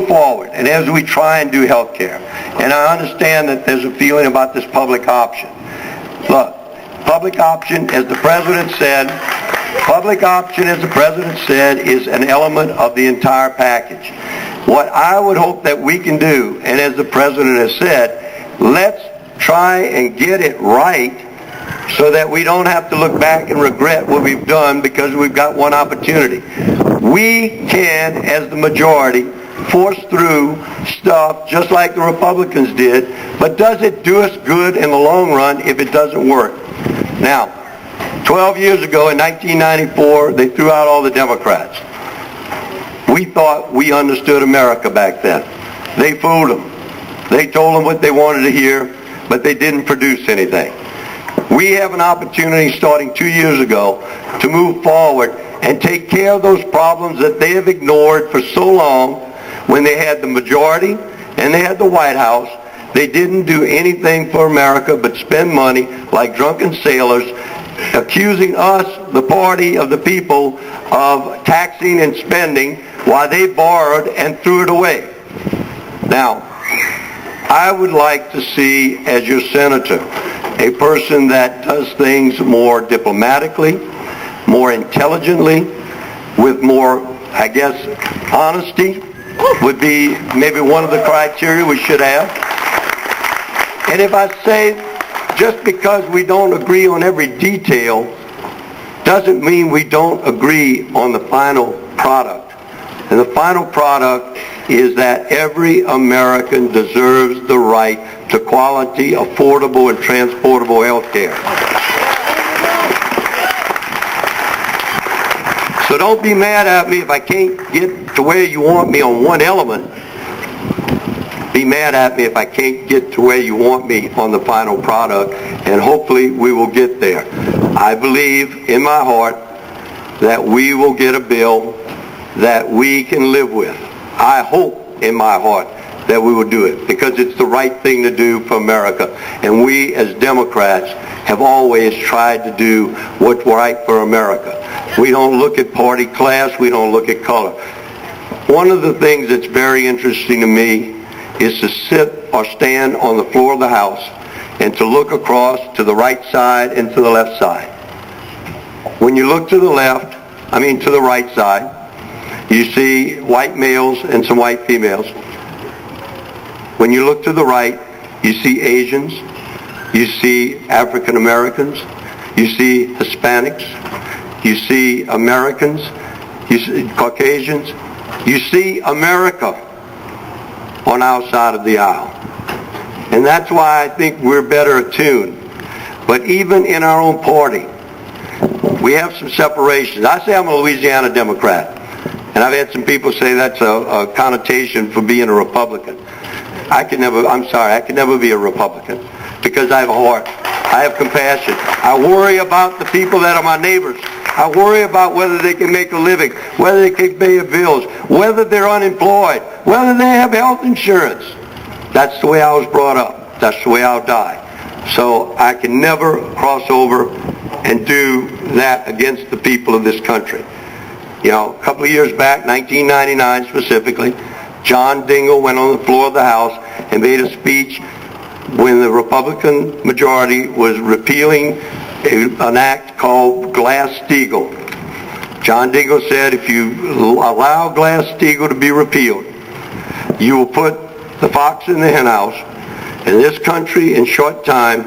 forward, and as we try and do health care, and I understand that there's a feeling about this public option. Look, public option, as the President said, is an element of the entire package. What I would hope that we can do, and as the President has said, let's try and get it right so that we don't have to look back and regret what we've done because we've got one opportunity. We can, as the majority, force through stuff just like the Republicans did, but does it do us good in the long run if it doesn't work? Now, 12 years ago in 1994, they threw out all the Democrats. We thought we understood America back then. They fooled them. They told them what they wanted to hear, but they didn't produce anything. We have an opportunity starting 2 years ago to move forward and take care of those problems that they have ignored for so long. When they had the majority and they had the White House, they didn't do anything for America but spend money like drunken sailors, accusing us, the party of the people, of taxing and spending while they borrowed and threw it away. Now, I would like to see, as your senator, a person that does things more diplomatically, more intelligently, with more, I guess, honesty would be maybe one of the criteria we should have. And if I say just because we don't agree on every detail doesn't mean we don't agree on the final product. And the final product is that every American deserves the right to quality, affordable, and transportable health care. So don't be mad at me if I can't get to where you want me on one element. Be mad at me if I can't get to where you want me on the final product, and hopefully we will get there. I believe in my heart that we will get a bill that we can live with. I hope in my heart that we will do it because it's the right thing to do for America. And we as Democrats have always tried to do what's right for America. We don't look at party class, we don't look at color. One of the things that's very interesting to me is to sit or stand on the floor of the House and to look across to the right side and to the left side. When you look to the right side, you see white males and some white females. When you look to the right, you see Asians, you see African Americans, you see Hispanics, you see Americans, you see Caucasians, you see America on our side of the aisle. And that's why I think we're better attuned. But even in our own party, we have some separations. I say I'm a Louisiana Democrat, and I've had some people say that's a connotation for being a Republican. I can never be a Republican because I have a heart. I have compassion. I worry about the people that are my neighbors. I worry about whether they can make a living, whether they can pay their bills, whether they're unemployed, whether they have health insurance. That's the way I was brought up. That's the way I'll die. So I can never cross over and do that against the people of this country. You know, a couple of years back, 1999 specifically, John Dingell went on the floor of the House and made a speech when the Republican majority was repealing an act called Glass-Steagall. John Dingell said, if you allow Glass-Steagall to be repealed, you will put the fox in the henhouse, and this country in short time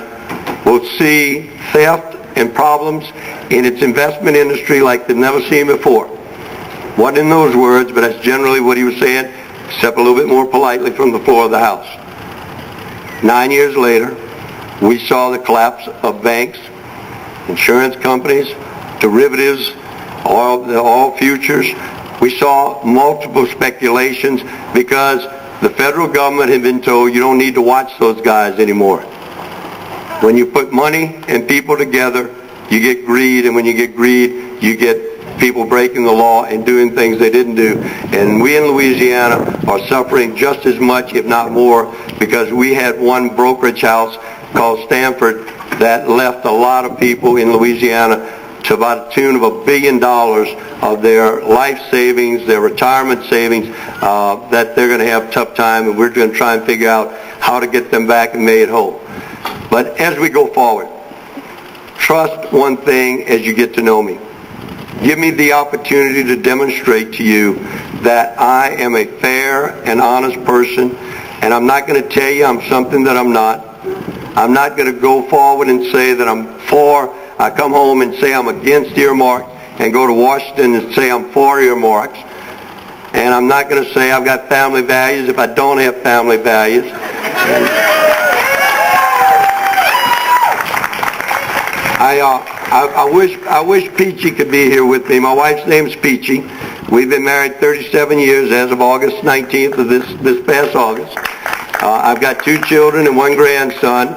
will see theft and problems in its investment industry like they've never seen before. Wasn't in those words, but that's generally what he was saying, except a little bit more politely from the floor of the House. 9 years later, we saw the collapse of banks, insurance companies, derivatives, all futures. We saw multiple speculations because the federal government had been told you don't need to watch those guys anymore. When you put money and people together, you get greed, and when you get greed, you get people breaking the law and doing things they didn't do. And we in Louisiana are suffering just as much, if not more, because we had one brokerage house called Stanford that left a lot of people in Louisiana to about a tune of $1 billion of their life savings, their retirement savings, that they're going to have a tough time, and we're going to try and figure out how to get them back and made whole. But as we go forward, trust one thing as you get to know me. Give me the opportunity to demonstrate to you that I am a fair and honest person, and I'm not going to tell you I'm something that I'm not. I'm not going to go forward and say that I'm for, I come home and say I'm against earmarks, and go to Washington and say I'm for earmarks. And I'm not going to say I've got family values if I don't have family values. I wish Peachy could be here with me. My wife's name's Peachy. We've been married 37 years as of August 19th of this past August. I've got 2 children and 1 grandson.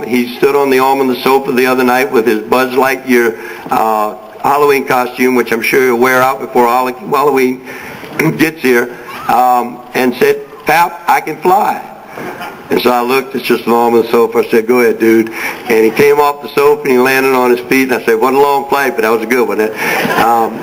He stood on the arm of the sofa the other night with his Buzz Lightyear Halloween costume, which I'm sure he'll wear out before Halloween gets here, and said, "Pap, I can fly." And so I looked, it's just an arm of the sofa. I said, "Go ahead, dude." And he came off the sofa and he landed on his feet, and I said, "What a long flight, but that was a good one."